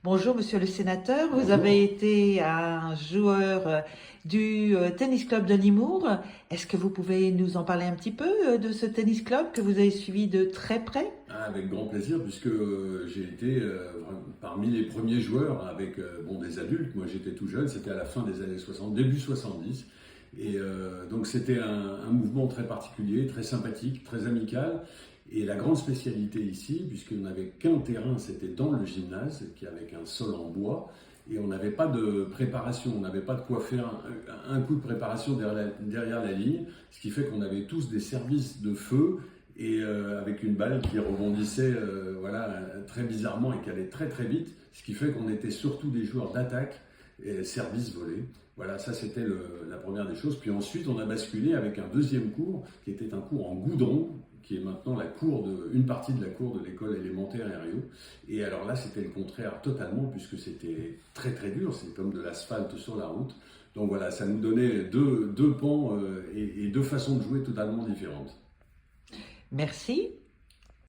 Bonjour Monsieur le Sénateur, vous Bonjour. avez été un joueur du tennis club de Limours. Est-ce que vous pouvez nous en parler un petit peu de ce tennis club que vous avez suivi de très près? Ah, avec grand plaisir, puisque j'ai été parmi les premiers joueurs avec des adultes. Moi, j'étais tout jeune, c'était à la fin des années 60, début 70. Et donc, c'était un mouvement très particulier, très sympathique, très amical. Et la grande spécialité ici, puisqu'on n'avait qu'un terrain, c'était dans le gymnase, qui avec un sol en bois. Et on n'avait pas de préparation, on n'avait pas de quoi faire un coup de préparation derrière la ligne, ce qui fait qu'on avait tous des services de feu et avec une balle qui rebondissait très bizarrement et qui allait très très vite, ce qui fait qu'on était surtout des joueurs d'attaque et service volé. Voilà, ça c'était la première des choses. Puis ensuite, on a basculé avec un deuxième cours qui était un cours en goudron, qui est maintenant une partie de la cour de l'école élémentaire Herriot. Et alors là, c'était le contraire totalement, puisque c'était très très dur, c'est comme de l'asphalte sur la route. Donc voilà, ça nous donnait deux pans et deux façons de jouer totalement différentes. Merci.